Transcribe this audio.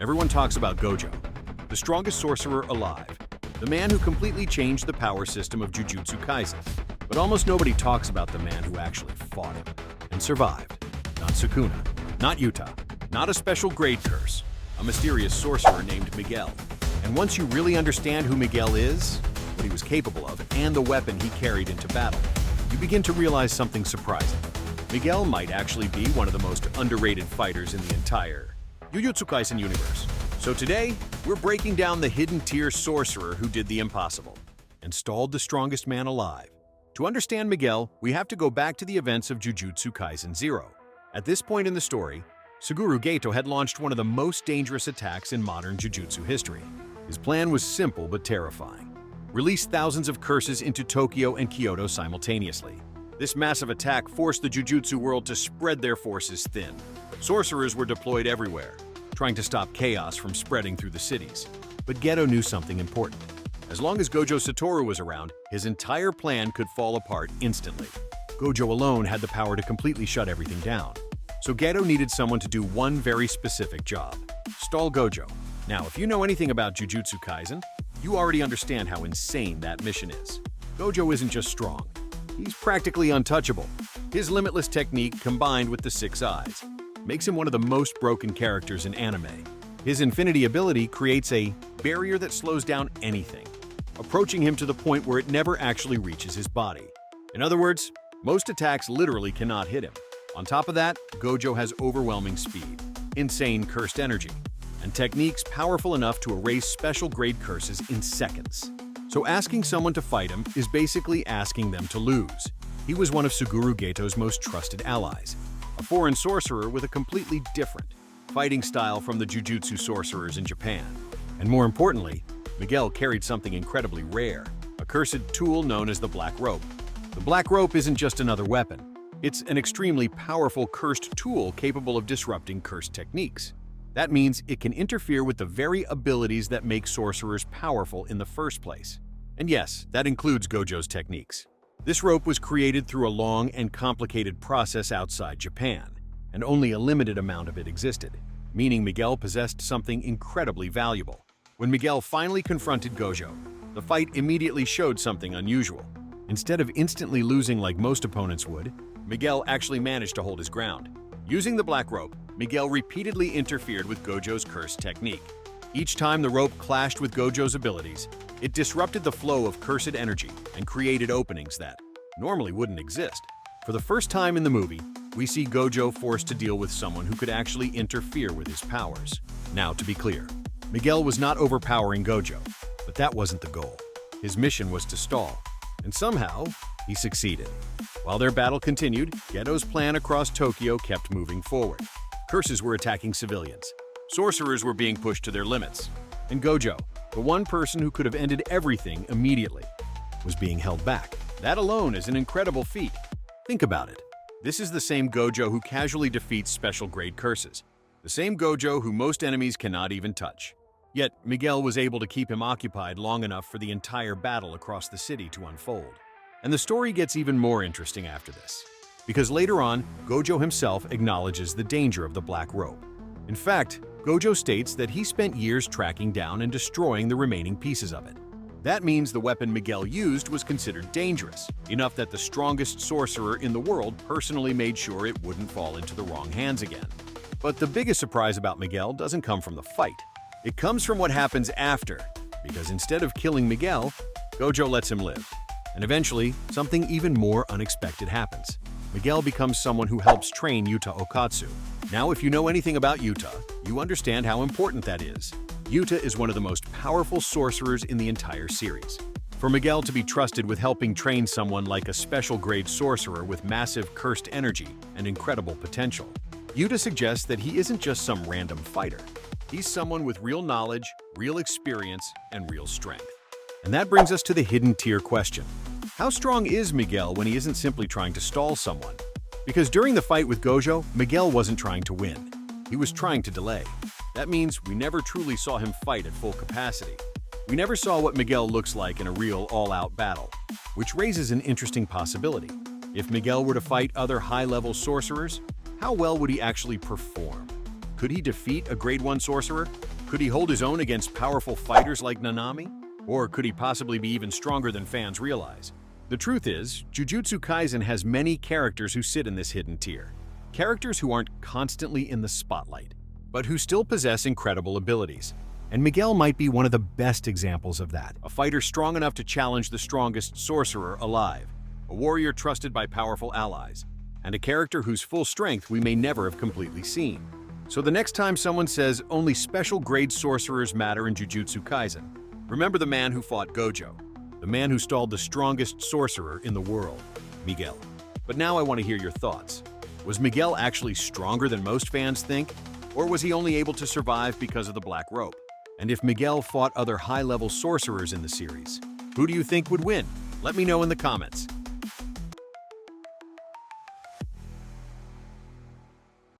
everyone talks about Gojo, the strongest sorcerer alive, the man who completely changed the power system of Jujutsu Kaisen. But almost nobody talks about the man who actually fought him and survived. Not Sukuna, not Yuta, not a special grade curse, a mysterious sorcerer named Miguel. And once you really understand who Miguel is, what he was capable of, and the weapon he carried into battle, you begin to realize something surprising. Miguel might actually be one of the most underrated fighters in the entire Jujutsu Kaisen universe. So today, we're breaking down the hidden tier sorcerer who did the impossible and stalled the strongest man alive. To understand Miguel, we have to go back to the events of Jujutsu Kaisen 0. At this point in the story, Suguru Geto had launched one of the most dangerous attacks in modern Jujutsu history. His plan was simple but terrifying. Release thousands of curses into Tokyo and Kyoto simultaneously. This massive attack forced the Jujutsu world to spread their forces thin. Sorcerers were deployed everywhere, trying to stop chaos from spreading through the cities. But Geto knew something important. As long as Gojo Satoru was around, his entire plan could fall apart instantly. Gojo alone had the power to completely shut everything down. So Geto needed someone to do one very specific job: stall Gojo. Now, if you know anything about Jujutsu Kaisen, you already understand how insane that mission is. Gojo isn't just strong, he's practically untouchable. His limitless technique, combined with the 6 eyes, makes him one of the most broken characters in anime. His infinity ability creates a barrier that slows down anything, approaching him to the point where it never actually reaches his body. In other words, most attacks literally cannot hit him. On top of that, Gojo has overwhelming speed, insane cursed energy, and techniques powerful enough to erase special grade curses in seconds. So asking someone to fight him is basically asking them to lose. He was one of Suguru Geto's most trusted allies, a foreign sorcerer with a completely different fighting style from the Jujutsu sorcerers in Japan. And more importantly, Miguel carried something incredibly rare, a cursed tool known as the Black Rope. The Black Rope isn't just another weapon. It's an extremely powerful cursed tool capable of disrupting cursed techniques. That means it can interfere with the very abilities that make sorcerers powerful in the first place. And yes, that includes Gojo's techniques. This rope was created through a long and complicated process outside Japan, and only a limited amount of it existed, meaning Miguel possessed something incredibly valuable. When Miguel finally confronted Gojo, the fight immediately showed something unusual. Instead of instantly losing like most opponents would, Miguel actually managed to hold his ground. Using the Black Rope, Miguel repeatedly interfered with Gojo's cursed technique. Each time the rope clashed with Gojo's abilities, it disrupted the flow of cursed energy and created openings that normally wouldn't exist. For the first time in the movie, we see Gojo forced to deal with someone who could actually interfere with his powers. Now, to be clear, Miguel was not overpowering Gojo, but that wasn't the goal. His mission was to stall, and somehow, he succeeded. While their battle continued, Geto's plan across Tokyo kept moving forward. Curses were attacking civilians. Sorcerers were being pushed to their limits. And Gojo, the one person who could have ended everything immediately, was being held back. That alone is an incredible feat. Think about it. This is the same Gojo who casually defeats special grade curses. The same Gojo who most enemies cannot even touch. Yet, Miguel was able to keep him occupied long enough for the entire battle across the city to unfold. And the story gets even more interesting after this, because later on, Gojo himself acknowledges the danger of the Black Rope. In fact, Gojo states that he spent years tracking down and destroying the remaining pieces of it. That means the weapon Miguel used was considered dangerous, enough that the strongest sorcerer in the world personally made sure it wouldn't fall into the wrong hands again. But the biggest surprise about Miguel doesn't come from the fight. It comes from what happens after, because instead of killing Miguel, Gojo lets him live. And eventually, something even more unexpected happens. Miguel becomes someone who helps train Yuta Okatsu. Now, if you know anything about Yuta, you understand how important that is. Yuta is one of the most powerful sorcerers in the entire series. For Miguel to be trusted with helping train someone like a special grade sorcerer with massive cursed energy and incredible potential, Yuta suggests that he isn't just some random fighter. He's someone with real knowledge, real experience, and real strength. And that brings us to the hidden tier question. How strong is Miguel when he isn't simply trying to stall someone? Because during the fight with Gojo, Miguel wasn't trying to win. He was trying to delay. That means we never truly saw him fight at full capacity. We never saw what Miguel looks like in a real all-out battle, which raises an interesting possibility. If Miguel were to fight other high-level sorcerers, how well would he actually perform? Could he defeat a Grade 1 sorcerer? Could he hold his own against powerful fighters like Nanami? Or could he possibly be even stronger than fans realize? The truth is, Jujutsu Kaisen has many characters who sit in this hidden tier. Characters who aren't constantly in the spotlight, but who still possess incredible abilities. And Miguel might be one of the best examples of that. A fighter strong enough to challenge the strongest sorcerer alive, a warrior trusted by powerful allies, and a character whose full strength we may never have completely seen. So the next time someone says only special grade sorcerers matter in Jujutsu Kaisen, remember the man who fought Gojo, the man who stalled the strongest sorcerer in the world, Miguel. But now I want to hear your thoughts. Was Miguel actually stronger than most fans think? Or was he only able to survive because of the black rope? And if Miguel fought other high-level sorcerers in the series, who do you think would win? Let me know in the comments.